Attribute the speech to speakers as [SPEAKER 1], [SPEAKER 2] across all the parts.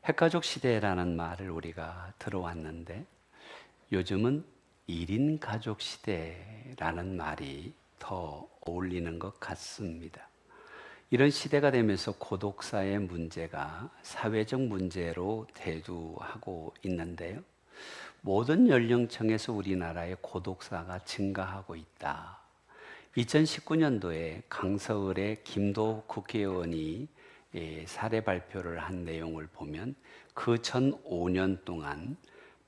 [SPEAKER 1] 핵가족 시대라는 말을 우리가 들어왔는데 요즘은 1인 가족 시대라는 말이 더 어울리는 것 같습니다. 이런 시대가 되면서 고독사의 문제가 사회적 문제로 대두하고 있는데요. 모든 연령층에서 우리나라의 고독사가 증가하고 있다. 2019년도에 강서을의 김도우 국회의원이 사례 발표를 한 내용을 보면 그 전 5년 동안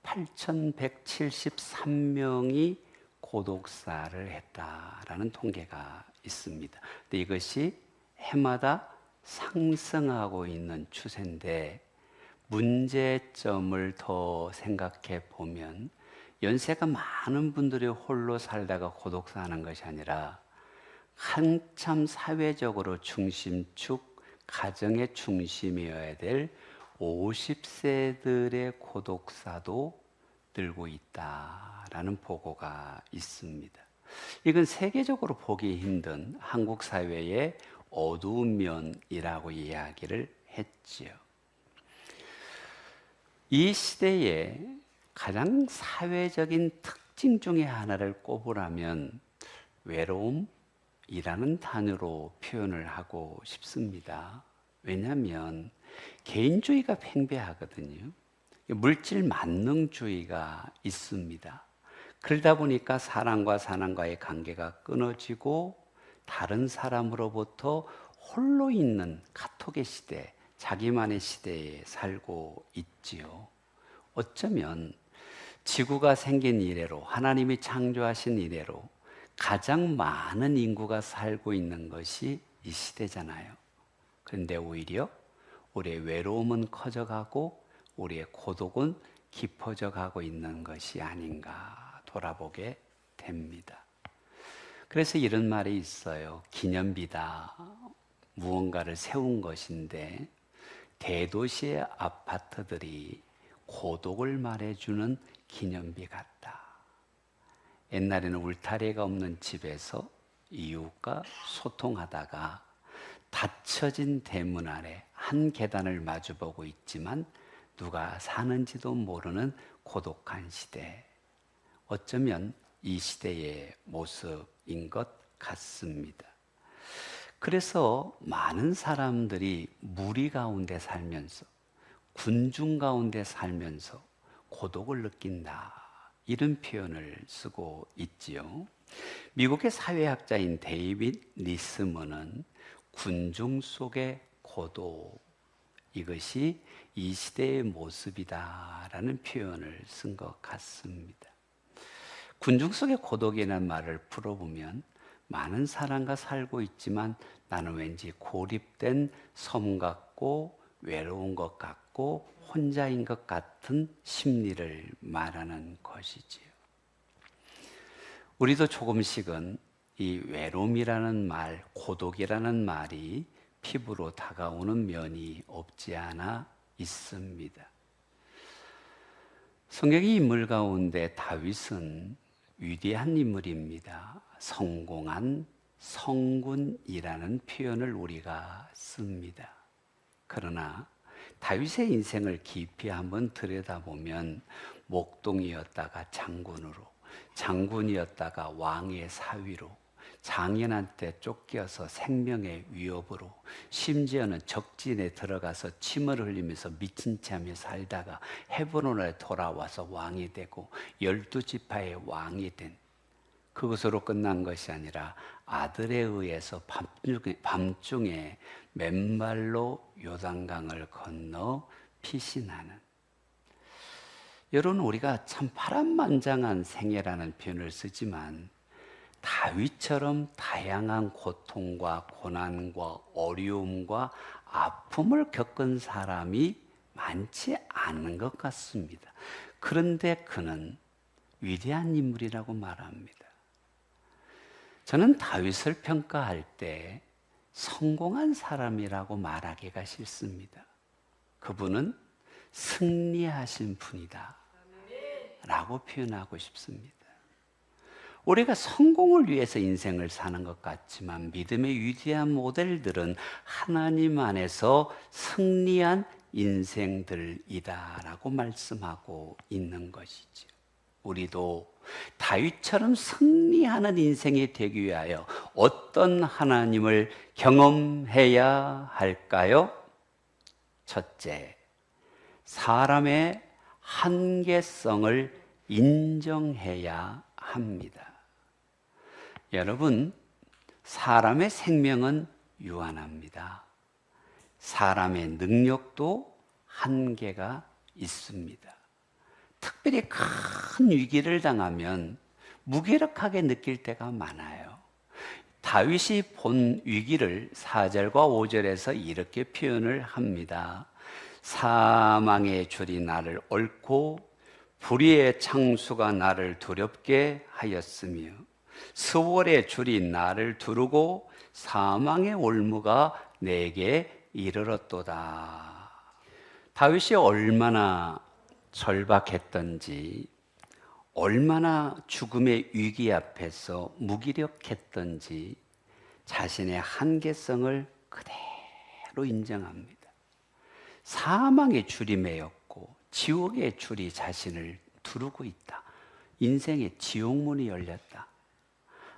[SPEAKER 1] 8,173명이 고독사를 했다라는 통계가 있습니다. 근데 이것이 해마다 상승하고 있는 추세인데 문제점을 더 생각해 보면 연세가 많은 분들이 홀로 살다가 고독사하는 것이 아니라 한참 사회적으로 중심축, 가정의 중심이어야 될 50세들의 고독사도 늘고 있다라는 보고가 있습니다. 이건 세계적으로 보기 힘든 한국 사회의 어두운 면이라고 이야기를 했지요. 이 시대에 가장 사회적인 특징 중에 하나를 꼽으라면 외로움이라는 단어로 표현을 하고 싶습니다. 왜냐하면 개인주의가 팽배하거든요. 물질 만능주의가 있습니다. 그러다 보니까 사람과 사람과의 관계가 끊어지고 다른 사람으로부터 홀로 있는 카톡의 시대, 자기만의 시대에 살고 있지요. 어쩌면 지구가 생긴 이래로 하나님이 창조하신 이래로 가장 많은 인구가 살고 있는 것이 이 시대잖아요. 그런데 오히려 우리의 외로움은 커져가고 우리의 고독은 깊어져 가고 있는 것이 아닌가 돌아보게 됩니다. 그래서 이런 말이 있어요. 기념비다. 무언가를 세운 것인데 대도시의 아파트들이 고독을 말해주는 기념비 같다. 옛날에는 울타리가 없는 집에서 이웃과 소통하다가 닫혀진 대문 아래 한 계단을 마주보고 있지만 누가 사는지도 모르는 고독한 시대. 어쩌면 이 시대의 모습인 것 같습니다. 그래서 많은 사람들이 무리 가운데 살면서 군중 가운데 살면서 고독을 느낀다. 이런 표현을 쓰고 있지요. 미국의 사회학자인 데이빗 리스먼은 군중 속의 고독, 이것이 이 시대의 모습이다라는 표현을 쓴 것 같습니다. 군중 속의 고독이라는 말을 풀어보면 많은 사람과 살고 있지만 나는 왠지 고립된 섬 같고 외로운 것 같고 혼자인 것 같은 심리를 말하는 것이지요. 우리도 조금씩은 이 외로움이라는 말, 고독이라는 말이 피부로 다가오는 면이 없지 않아 있습니다. 성경의 인물 가운데 다윗은 위대한 인물입니다. 성공한 성군이라는 표현을 우리가 씁니다. 그러나 다윗의 인생을 깊이 한번 들여다보면 목동이었다가 장군으로, 장군이었다가 왕의 사위로, 장인한테 쫓겨서 생명의 위협으로, 심지어는 적진에 들어가서 침을 흘리면서 미친 채 하며 살다가 헤브론에 돌아와서 왕이 되고 12지파의 왕이 된, 그것으로 끝난 것이 아니라 아들에 의해서 밤중에 맨발로 요단강을 건너 피신하는, 여러분 우리가 참 파란만장한 생애라는 표현을 쓰지만 다윗처럼 다양한 고통과 고난과 어려움과 아픔을 겪은 사람이 많지 않은 것 같습니다. 그런데 그는 위대한 인물이라고 말합니다. 저는 다윗을 평가할 때 성공한 사람이라고 말하기가 싫습니다. 그분은 승리하신 분이다 라고 표현하고 싶습니다. 우리가 성공을 위해서 인생을 사는 것 같지만 믿음의 위대한 모델들은 하나님 안에서 승리한 인생들이다라고 말씀하고 있는 것이죠. 우리도 다윗처럼 승리하는 인생이 되기 위하여 어떤 하나님을 경험해야 할까요? 첫째, 사람의 한계성을 인정해야 합니다. 여러분, 사람의 생명은 유한합니다. 사람의 능력도 한계가 있습니다. 특별히 큰 위기를 당하면 무기력하게 느낄 때가 많아요. 다윗이 본 위기를 4절과 5절에서 이렇게 표현을 합니다. 사망의 줄이 나를 얽고 불의의 창수가 나를 두렵게 하였으며 스월의 줄이 나를 두르고 사망의 올무가 내게 이르렀도다. 다윗이 얼마나 절박했던지, 얼마나 죽음의 위기 앞에서 무기력했던지 자신의 한계성을 그대로 인정합니다. 사망의 줄이 매였고 지옥의 줄이 자신을 두르고 있다. 인생의 지옥문이 열렸다.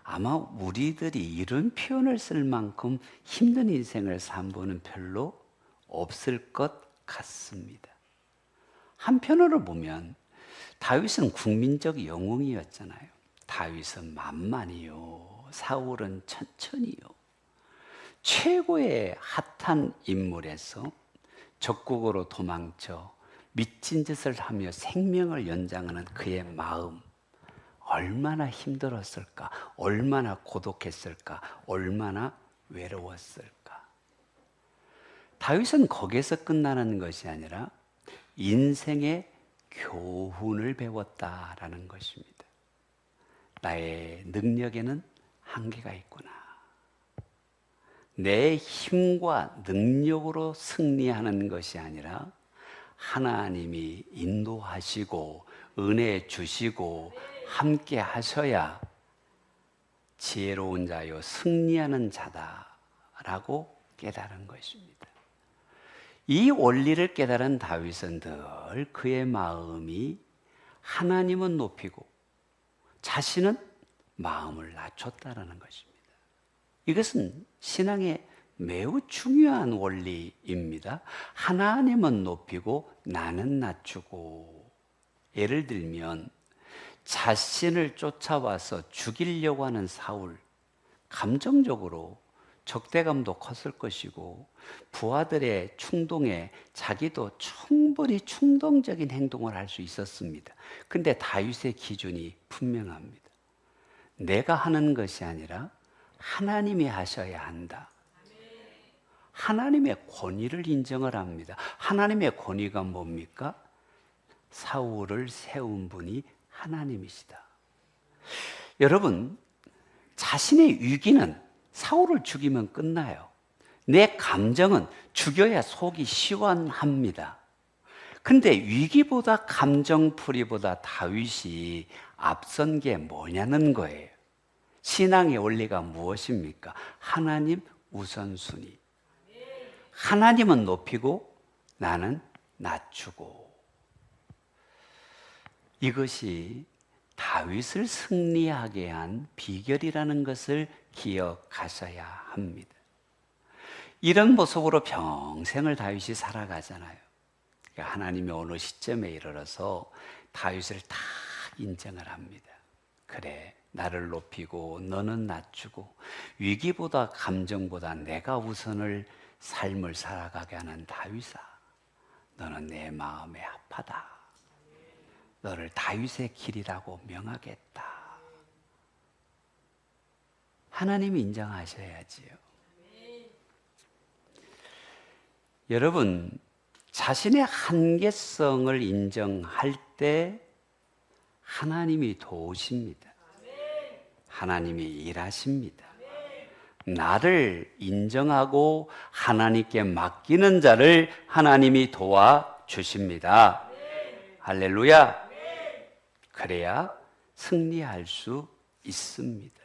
[SPEAKER 1] 아마 우리들이 이런 표현을 쓸 만큼 힘든 인생을 산 분은 별로 없을 것 같습니다. 한편으로 보면 다윗은 국민적 영웅이었잖아요. 다윗은 만만이요, 사울은 천천히요. 최고의 핫한 인물에서 적국으로 도망쳐 미친 짓을 하며 생명을 연장하는 그의 마음, 얼마나 힘들었을까, 얼마나 고독했을까, 얼마나 외로웠을까. 다윗은 거기에서 끝나는 것이 아니라 인생의 교훈을 배웠다라는 것입니다. 나의 능력에는 한계가 있구나. 내 힘과 능력으로 승리하는 것이 아니라 하나님이 인도하시고 은혜 주시고 함께 하셔야 지혜로운 자요 승리하는 자다라고 깨달은 것입니다. 이 원리를 깨달은 다윗은 늘 그의 마음이 하나님은 높이고 자신은 마음을 낮췄다라는 것입니다. 이것은 신앙의 매우 중요한 원리입니다. 하나님은 높이고 나는 낮추고. 예를 들면 자신을 쫓아와서 죽이려고 하는 사울, 감정적으로 적대감도 컸을 것이고 부하들의 충동에 자기도 충분히 충동적인 행동을 할 수 있었습니다. 근데 다윗의 기준이 분명합니다. 내가 하는 것이 아니라 하나님이 하셔야 한다. 하나님의 권위를 인정을 합니다. 하나님의 권위가 뭡니까? 사울을 세운 분이 하나님이시다. 여러분, 자신의 위기는 사울을 죽이면 끝나요. 내 감정은 죽여야 속이 시원합니다. 근데 위기보다 감정풀이보다 다윗이 앞선 게 뭐냐는 거예요. 신앙의 원리가 무엇입니까? 하나님 우선순위. 하나님은 높이고 나는 낮추고. 이것이 다윗을 승리하게 한 비결이라는 것을 기억하셔야 합니다. 이런 모습으로 평생을 다윗이 살아가잖아요. 하나님이 어느 시점에 이르러서 다윗을 다 인정을 합니다. 그래, 나를 높이고 너는 낮추고 위기보다 감정보다 내가 우선을 삶을 살아가게 하는 다윗아, 너는 내 마음에 합하다. 너를 다윗의 길이라고 명하겠다. 하나님이 인정하셔야지요. 여러분, 자신의 한계성을 인정할 때 하나님이 도우십니다. 하나님이 일하십니다. 나를 인정하고 하나님께 맡기는 자를 하나님이 도와주십니다. 할렐루야. 그래야 승리할 수 있습니다.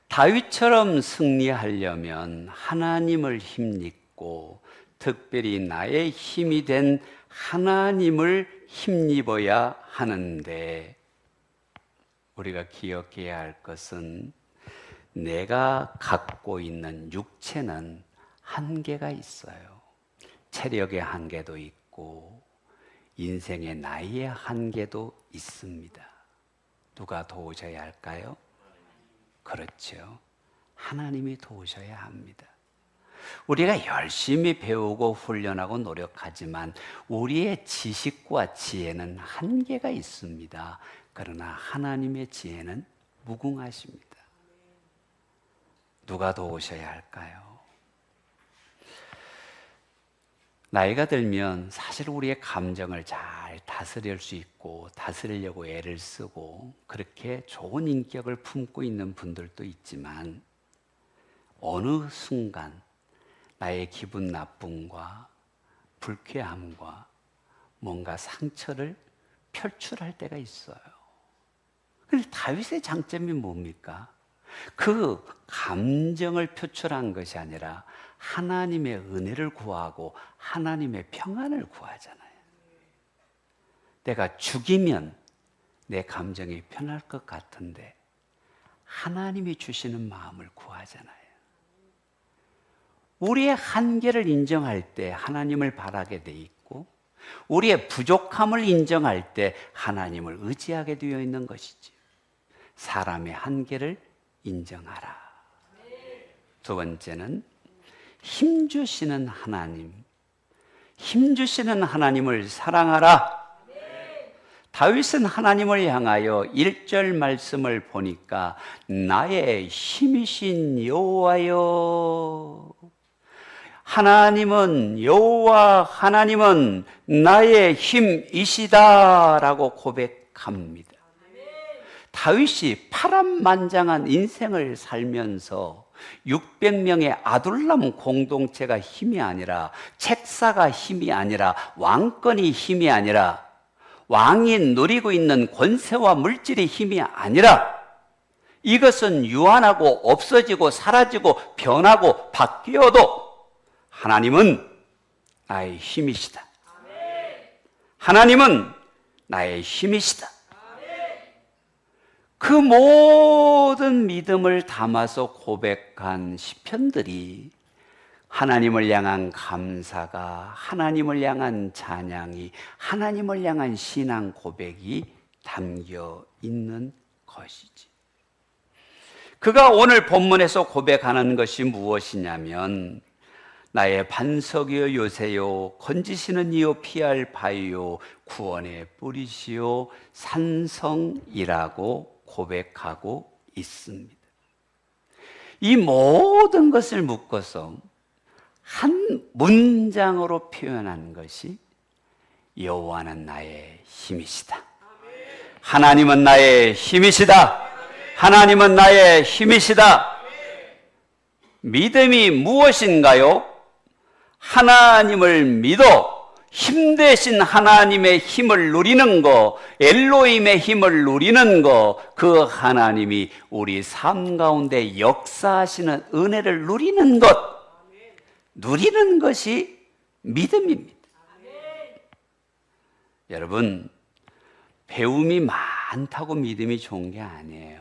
[SPEAKER 1] 다윗처럼 승리하려면 하나님을 힘입고 특별히 나의 힘이 된 하나님을 힘입어야 하는데, 우리가 기억해야 할 것은 내가 갖고 있는 육체는 한계가 있어요. 체력의 한계도 있고 인생의 나이의 한계도 있습니다. 누가 도우셔야 할까요? 그렇죠. 하나님이 도우셔야 합니다. 우리가 열심히 배우고 훈련하고 노력하지만 우리의 지식과 지혜는 한계가 있습니다. 그러나 하나님의 지혜는 무궁하십니다. 누가 도우셔야 할까요? 나이가 들면 사실 우리의 감정을 잘 다스릴 수 있고 다스리려고 애를 쓰고 그렇게 좋은 인격을 품고 있는 분들도 있지만 어느 순간 나의 기분 나쁨과 불쾌함과 뭔가 상처를 표출할 때가 있어요. 그런데 다윗의 장점이 뭡니까? 그 감정을 표출한 것이 아니라 하나님의 은혜를 구하고 하나님의 평안을 구하잖아요. 내가 죽이면 내 감정이 편할 것 같은데 하나님이 주시는 마음을 구하잖아요. 우리의 한계를 인정할 때 하나님을 바라게 돼 있고 우리의 부족함을 인정할 때 하나님을 의지하게 되어 있는 것이지. 사람의 한계를 인정하라. 두 번째는 힘주시는 하나님, 힘주시는 하나님을 사랑하라. 다윗은 하나님을 향하여 1절 말씀을 보니까 나의 힘이신 여호와여, 하나님은 여호와 하나님은 나의 힘이시다라고 고백합니다. 다윗이 파란만장한 인생을 살면서 600명의 아둘람 공동체가 힘이 아니라 책사가 힘이 아니라 왕권이 힘이 아니라 왕이 누리고 있는 권세와 물질의 힘이 아니라 이것은 유한하고 없어지고 사라지고 변하고 바뀌어도 하나님은 나의 힘이시다. 하나님은 나의 힘이시다. 그 모든 믿음을 담아서 고백한 시편들이 하나님을 향한 감사가, 하나님을 향한 찬양이, 하나님을 향한 신앙 고백이 담겨 있는 것이지. 그가 오늘 본문에서 고백하는 것이 무엇이냐면 나의 반석이여 요새요, 건지시는 이요 피할 바위요, 구원의 뿌리시요 산성이라고 고백하고 있습니다. 이 모든 것을 묶어서 한 문장으로 표현한 것이 여호와는 나의 힘이시다. 하나님은 나의 힘이시다. 하나님은 나의 힘이시다. 믿음이 무엇인가요? 하나님을 믿어 힘대신 하나님의 힘을 누리는 거, 엘로힘의 힘을 누리는 거, 그 하나님이 우리 삶 가운데 역사하시는 은혜를 누리는 것, 누리는 것이 믿음입니다. 여러분, 배움이 많다고 믿음이 좋은 게 아니에요.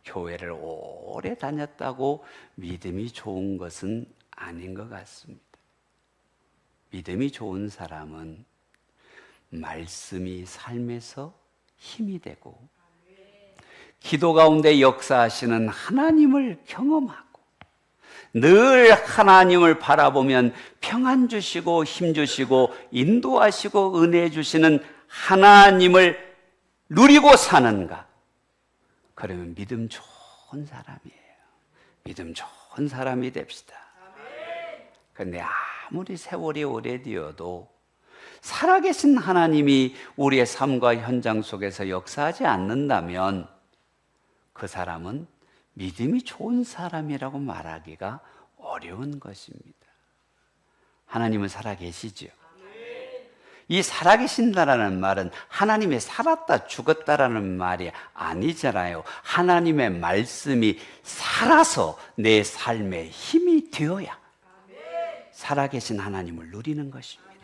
[SPEAKER 1] 교회를 오래 다녔다고 믿음이 좋은 것은 아닌 것 같습니다. 믿음이 좋은 사람은 말씀이 삶에서 힘이 되고 기도 가운데 역사하시는 하나님을 경험하고 늘 하나님을 바라보면 평안 주시고 힘 주시고 인도하시고 은혜 주시는 하나님을 누리고 사는가? 그러면 믿음 좋은 사람이에요. 믿음 좋은 사람이 됩시다. 그런데 아무리 세월이 오래되어도 살아계신 하나님이 우리의 삶과 현장 속에서 역사하지 않는다면 그 사람은 믿음이 좋은 사람이라고 말하기가 어려운 것입니다. 하나님은 살아계시죠. 이 살아계신다라는 말은 하나님이 살았다 죽었다라는 말이 아니잖아요. 하나님의 말씀이 살아서 내 삶에 힘이 되어야 살아계신 하나님을 누리는 것입니다.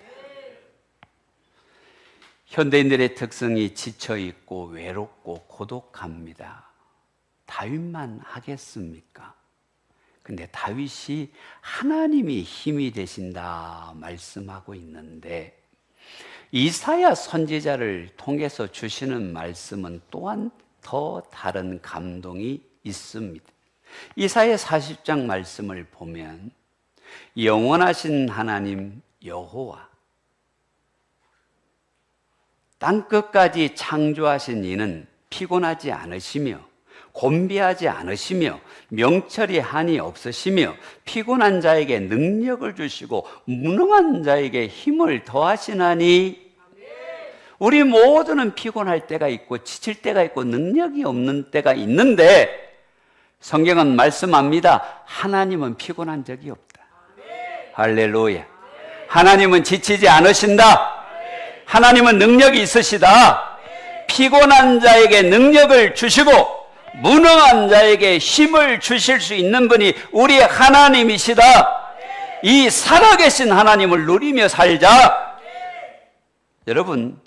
[SPEAKER 1] 현대인들의 특성이 지쳐있고 외롭고 고독합니다. 다윗만 하겠습니까? 근데 다윗이 하나님이 힘이 되신다 말씀하고 있는데, 이사야 선지자를 통해서 주시는 말씀은 또한 더 다른 감동이 있습니다. 이사야 40장 말씀을 보면 영원하신 하나님 여호와, 땅끝까지 창조하신 이는 피곤하지 않으시며 곤비하지 않으시며 명철이 한이 없으시며 피곤한 자에게 능력을 주시고 무능한 자에게 힘을 더하시나니. 우리 모두는 피곤할 때가 있고 지칠 때가 있고 능력이 없는 때가 있는데, 성경은 말씀합니다. 하나님은 피곤한 적이 없다. 할렐루야. 하나님은 지치지 않으신다. 하나님은 능력이 있으시다. 피곤한 자에게 능력을 주시고 무능한 자에게 힘을 주실 수 있는 분이 우리 하나님이시다. 이 살아계신 하나님을 누리며 살자. 여러분,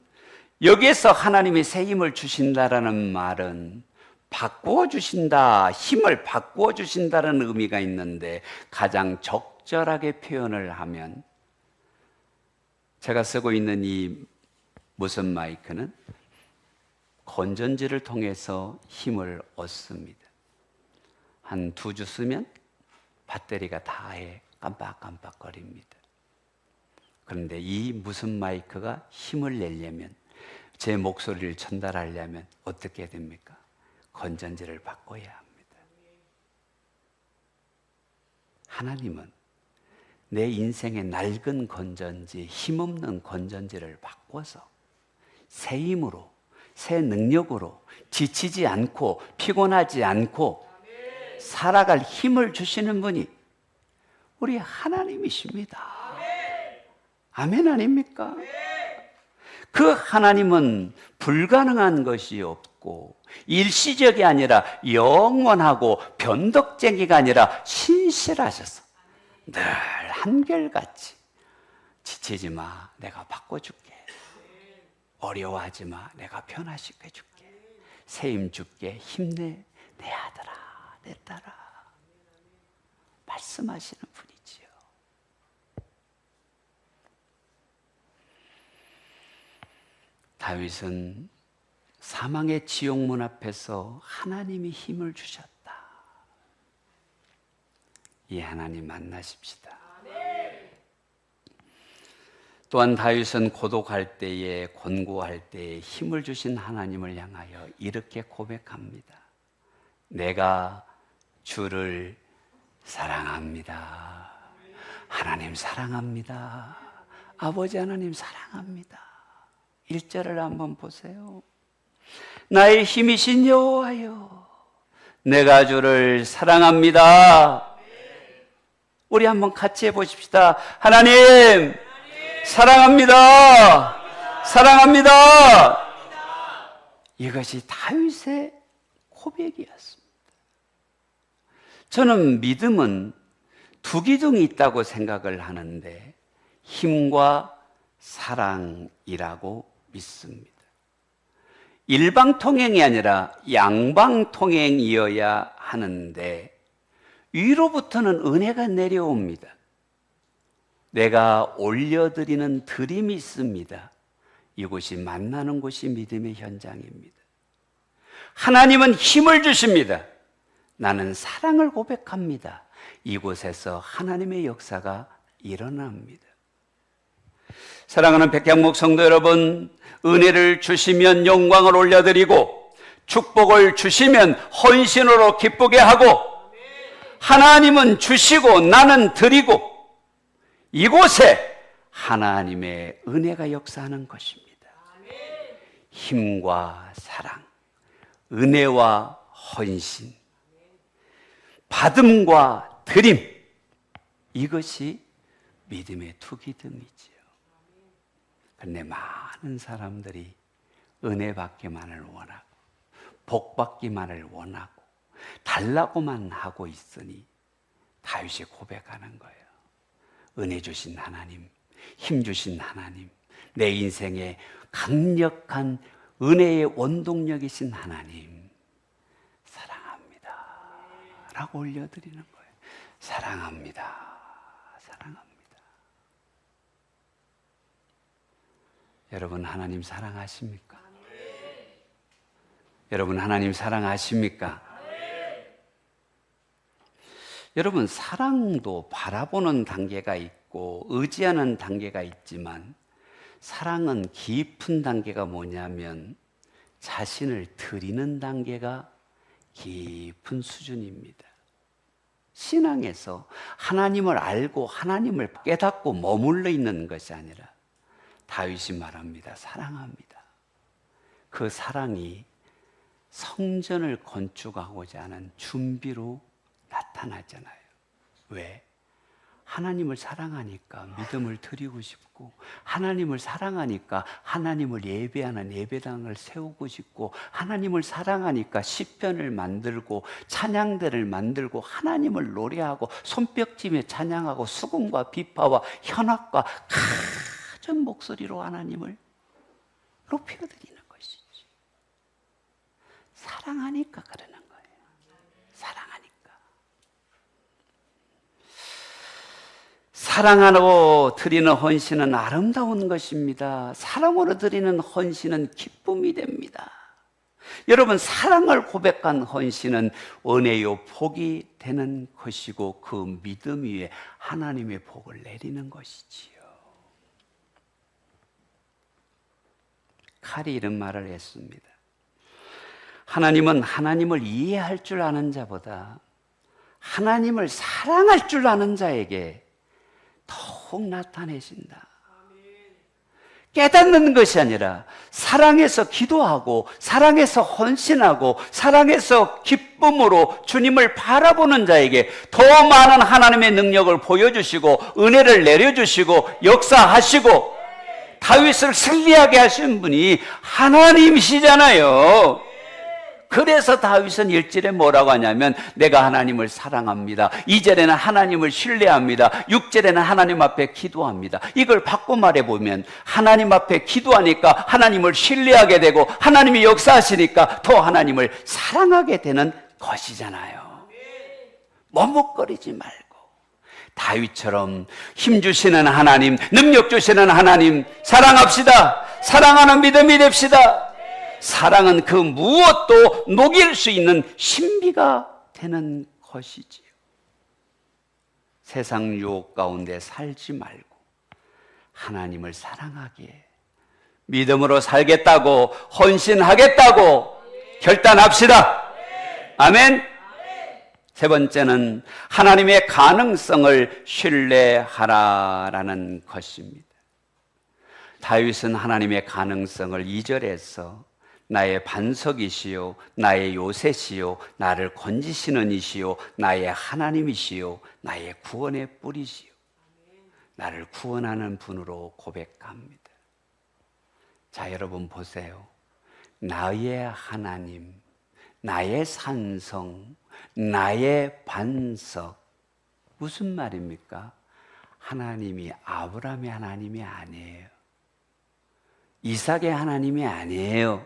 [SPEAKER 1] 여기에서 하나님이 새 힘을 주신다라는 말은 바꾸어 주신다, 힘을 바꾸어 주신다는 의미가 있는데, 가장 적절하게 표현을 하면, 제가 쓰고 있는 이 무선 마이크는 건전지를 통해서 힘을 얻습니다. 한 2주 쓰면 배터리가 다해 깜빡깜빡거립니다. 그런데 이 무선 마이크가 힘을 내려면, 제 목소리를 전달하려면 어떻게 됩니까? 건전지를 바꿔야 합니다. 하나님은 내 인생의 낡은 건전지, 힘없는 건전지를 바꿔서 새 힘으로, 새 능력으로 지치지 않고 피곤하지 않고 살아갈 힘을 주시는 분이 우리 하나님이십니다. 아멘 아닙니까? 그 하나님은 불가능한 것이 없고 일시적이 아니라 영원하고 변덕쟁이가 아니라 신실하셔서 늘 한결같이 지치지 마, 내가 바꿔줄게. 어려워하지 마, 내가 변화시켜줄게. 새 힘 줄게. 힘내, 내 아들아, 내 딸아. 말씀하시는 분이지요. 다윗은 사망의 지옥문 앞에서 하나님이 힘을 주셨다. 이 하나님 만나십시다. 또한 다윗은 고독할 때에, 곤고할 때에 힘을 주신 하나님을 향하여 이렇게 고백합니다. 내가 주를 사랑합니다. 하나님 사랑합니다. 아버지 하나님 사랑합니다. 1절을 한번 보세요. 나의 힘이신 여호와여, 내가 주를 사랑합니다. 우리 한번 같이 해보십시다. 하나님 사랑합니다. 사랑합니다. 이것이 다윗의 고백이었습니다. 저는 믿음은 두 기둥이 있다고 생각을 하는데, 힘과 사랑이라고 믿습니다. 일방통행이 아니라 양방통행이어야 하는데, 위로부터는 은혜가 내려옵니다. 내가 올려드리는 드림이 있습니다. 이곳이 만나는 곳이 믿음의 현장입니다. 하나님은 힘을 주십니다. 나는 사랑을 고백합니다. 이곳에서 하나님의 역사가 일어납니다. 사랑하는 백향목 성도 여러분, 은혜를 주시면 영광을 올려드리고 축복을 주시면 헌신으로 기쁘게 하고, 하나님은 주시고 나는 드리고, 이곳에 하나님의 은혜가 역사하는 것입니다. 힘과 사랑, 은혜와 헌신, 받음과 드림, 이것이 믿음의 두 기둥이지요. 그런데 많은 사람들이 은혜 받기만을 원하고 복 받기만을 원하고 달라고만 하고 있으니 다윗이 고백하는 거예요. 은혜 주신 하나님, 힘 주신 하나님, 내 인생에 강력한 은혜의 원동력이신 하나님, 사랑합니다 라고 올려드리는 거예요. 사랑합니다. 사랑합니다. 여러분, 하나님 사랑하십니까? 여러분, 하나님 사랑하십니까? 여러분, 사랑도 바라보는 단계가 있고 의지하는 단계가 있지만, 사랑은 깊은 단계가 뭐냐면 자신을 드리는 단계가 깊은 수준입니다. 신앙에서 하나님을 알고 하나님을 깨닫고 머물러 있는 것이 아니라, 다윗이 말합니다. 사랑합니다. 그 사랑이 성전을 건축하고자 하는 준비로 나타나잖아요. 왜? 하나님을 사랑하니까 믿음을 드리고 싶고, 하나님을 사랑하니까 하나님을 예배하는 예배당을 세우고 싶고, 하나님을 사랑하니까 시편을 만들고 찬양대를 만들고 하나님을 노래하고 손뼉치며 찬양하고 수금과 비파와 현악과 큰 목소리로 하나님을 높여드리는 것이지. 사랑하니까 그러는 거예요. 사랑하니까. 사랑하고 드리는 헌신은 아름다운 것입니다. 사랑으로 드리는 헌신은 기쁨이 됩니다. 여러분, 사랑을 고백한 헌신은 은혜요 복이 되는 것이고, 그 믿음 위에 하나님의 복을 내리는 것이지요. 칼이 이런 말을 했습니다. 하나님은 하나님을 이해할 줄 아는 자보다 하나님을 사랑할 줄 아는 자에게 더욱 나타내신다. 깨닫는 것이 아니라 사랑해서 기도하고 사랑해서 헌신하고 사랑해서 기쁨으로 주님을 바라보는 자에게 더 많은 하나님의 능력을 보여주시고 은혜를 내려주시고 역사하시고, 다윗을 승리하게 하신 분이 하나님이시잖아요. 그래서 다윗은 1절에 뭐라고 하냐면, 내가 하나님을 사랑합니다. 2절에는 하나님을 신뢰합니다. 6절에는 하나님 앞에 기도합니다. 이걸 바꿔 말해보면, 하나님 앞에 기도하니까 하나님을 신뢰하게 되고, 하나님이 역사하시니까 더 하나님을 사랑하게 되는 것이잖아요. 머뭇거리지 말고 다윗처럼 힘 주시는 하나님, 능력 주시는 하나님 사랑합시다. 사랑하는 믿음이 됩시다. 사랑은 그 무엇도 녹일 수 있는 신비가 되는 것이지요. 세상 유혹 가운데 살지 말고 하나님을 사랑하기에 믿음으로 살겠다고, 헌신하겠다고 결단합시다. 아멘. 세 번째는 하나님의 가능성을 신뢰하라라는 것입니다. 다윗은 하나님의 가능성을 2절에서 나의 반석이시요 나의 요새시요 나를 건지시는 이시요 나의 하나님이시요 나의 구원의 뿌리시요, 나를 구원하는 분으로 고백합니다. 자, 여러분 보세요. 나의 하나님, 나의 산성, 나의 반석. 무슨 말입니까? 하나님이 아브라함의 하나님이 아니에요. 이삭의 하나님이 아니에요.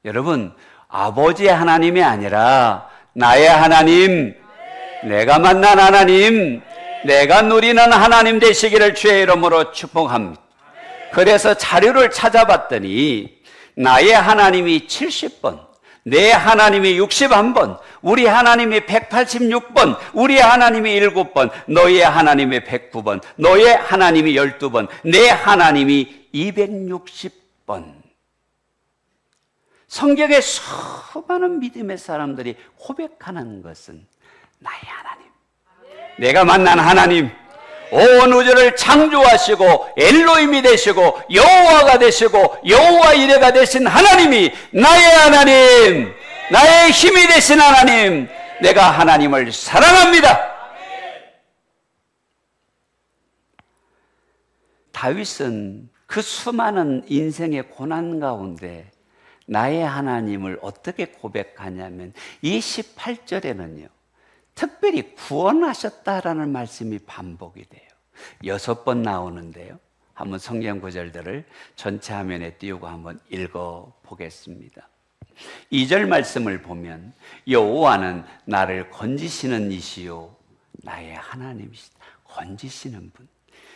[SPEAKER 1] 여러분, 아버지의 하나님이 아니라 나의 하나님, 내가 만난 하나님, 내가 누리는 하나님 되시기를 주의 이름으로 축복합니다. 그래서 자료를 찾아봤더니 나의 하나님이 70번, 내 하나님이 61번, 우리 하나님이 186번, 우리 하나님이 7번, 너의 하나님이 109번, 너의 하나님이 12번, 내 하나님이 260번. 성경에 수많은 믿음의 사람들이 고백하는 것은 나의 하나님, 내가 만난 하나님, 온 우주를 창조하시고 엘로힘이 되시고 여호와가 되시고 여호와 이레가 되신 하나님이 나의 하나님, 나의 힘이 되신 하나님, 내가 하나님을 사랑합니다. 다윗은 그 수많은 인생의 고난 가운데 나의 하나님을 어떻게 고백하냐면 28절에는요 특별히 구원하셨다라는 말씀이 반복이 돼요. 6번 나오는데요. 한번 성경 구절들을 전체 화면에 띄우고 한번 읽어 보겠습니다. 2절 말씀을 보면 여호와는 나를 건지시는 이시요 나의 하나님이시다. 건지시는 분.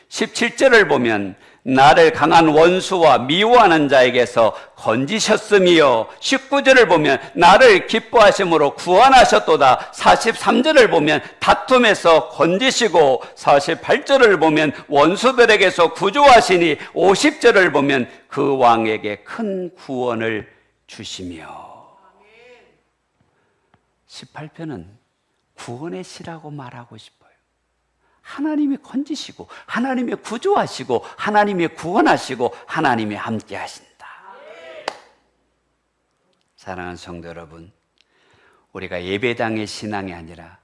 [SPEAKER 1] 17절을 보면 나를 강한 원수와 미워하는 자에게서 건지셨으며, 19절을 보면 나를 기뻐하심으로 구원하셨도다. 43절을 보면 다툼에서 건지시고, 48절을 보면 원수들에게서 구조하시니, 50절을 보면 그 왕에게 큰 구원을 주시며. 18편은 구원의 시라고 말하고 싶어요. 하나님이 건지시고, 하나님이 구조하시고, 하나님이 구원하시고, 하나님이 함께 하신다. 사랑하는 성도 여러분, 우리가 예배당의 신앙이 아니라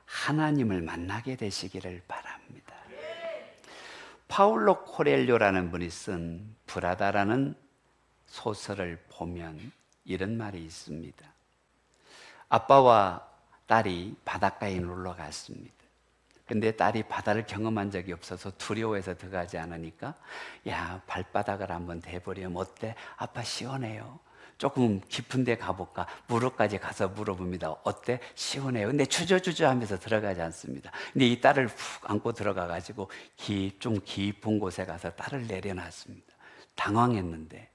[SPEAKER 1] 하나님을 만나게 되시기를 바랍니다. 파울로 코렐료라는 분이 쓴 브라다라는 소설을 보면 이런 말이 있습니다. 아빠와 딸이 바닷가에 놀러 갔습니다. 근데 딸이 바다를 경험한 적이 없어서 두려워해서 들어가지 않으니까, 야, 발바닥을 한번 대보려면 어때? 아빠 시원해요. 조금 깊은 데 가볼까? 무릎까지 가서 물어봅니다. 어때? 시원해요. 근데 주저주저 하면서 들어가지 않습니다. 근데 이 딸을 푹 안고 들어가가지고 좀 깊은 곳에 가서 딸을 내려놨습니다. 당황했는데,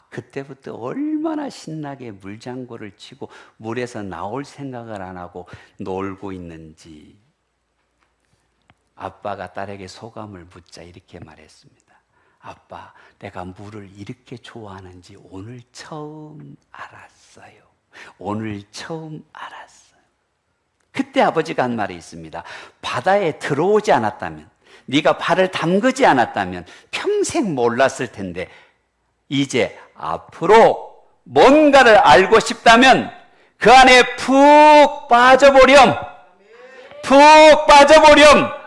[SPEAKER 1] 그때부터 얼마나 신나게 물장구를 치고 물에서 나올 생각을 안 하고 놀고 있는지, 아빠가 딸에게 소감을 묻자 이렇게 말했습니다. 아빠, 내가 물을 이렇게 좋아하는지 오늘 처음 알았어요. 오늘 처음 알았어요. 그때 아버지가 한 말이 있습니다. 바다에 들어오지 않았다면, 네가 발을 담그지 않았다면 평생 몰랐을 텐데, 이제 앞으로 뭔가를 알고 싶다면 그 안에 푹 빠져보렴. 푹 빠져보렴.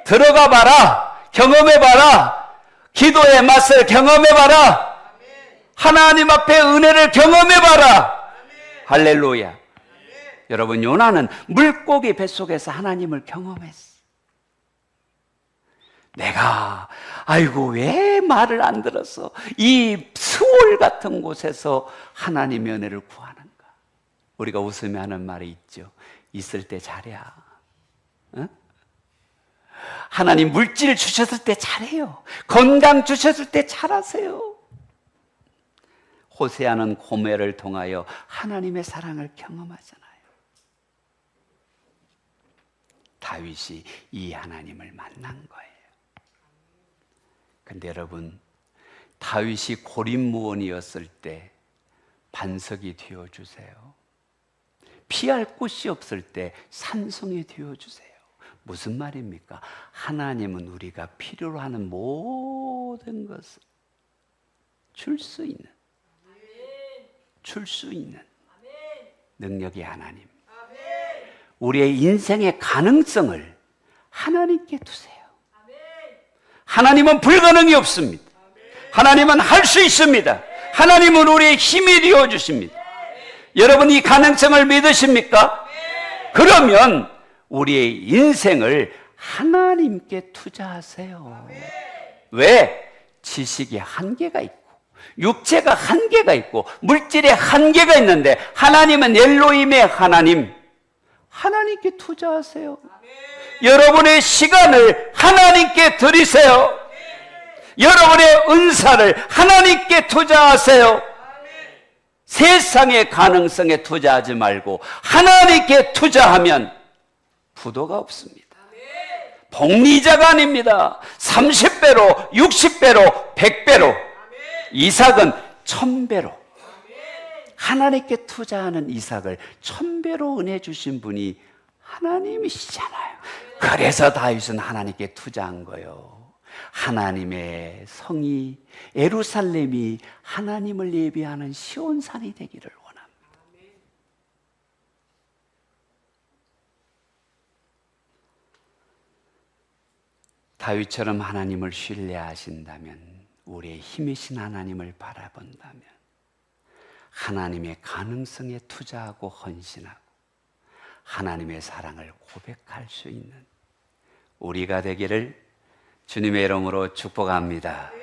[SPEAKER 1] 들어가 봐라. 경험해 봐라. 기도의 맛을 경험해 봐라. 하나님 앞에 은혜를 경험해 봐라. 할렐루야. 여러분, 요나는 물고기 뱃속에서 하나님을 경험했어. 내가 아이고 왜 말을 안 들어서 이 스올 같은 곳에서 하나님의 은혜를 구하는가. 우리가 웃으며 하는 말이 있죠. 있을 때 잘해야. 어? 하나님 물질 주셨을 때 잘해요. 건강 주셨을 때 잘하세요. 호세아는 고멜을 통하여 하나님의 사랑을 경험하잖아요. 다윗이 이 하나님을 만난 거예요. 근데 여러분, 다윗이 고립무원이었을 때 반석이 되어주세요. 피할 곳이 없을 때 산성이 되어주세요. 무슨 말입니까? 하나님은 우리가 필요로 하는 모든 것을 줄 수 있는 능력이 하나님. 우리의 인생의 가능성을 하나님께 두세요. 하나님은 불가능이 없습니다. 하나님은 할 수 있습니다. 하나님은 우리의 힘이 되어 주십니다. 여러분, 이 가능성을 믿으십니까? 그러면 우리의 인생을 하나님께 투자하세요. 왜? 지식이 한계가 있고, 육체가 한계가 있고, 물질의 한계가 있는데, 하나님은 엘로힘의 하나님, 하나님께 투자하세요. 여러분의 시간을 하나님께 드리세요. 여러분의 은사를 하나님께 투자하세요. 세상의 가능성에 투자하지 말고 하나님께 투자하면 부도가 없습니다. 복리자가 아닙니다. 30배로, 60배로, 100배로, 이삭은 1000배로. 하나님께 투자하는 이삭을 1000배로 은혜 주신 분이 하나님이시잖아요. 그래서 다윗은 하나님께 투자한 거예요. 하나님의 성이, 예루살렘이 하나님을 예비하는 시온산이 되기를 원합니다. 다윗처럼 하나님을 신뢰하신다면, 우리의 힘이신 하나님을 바라본다면, 하나님의 가능성에 투자하고 헌신하고 하나님의 사랑을 고백할 수 있는 우리가 되기를 주님의 이름으로 축복합니다.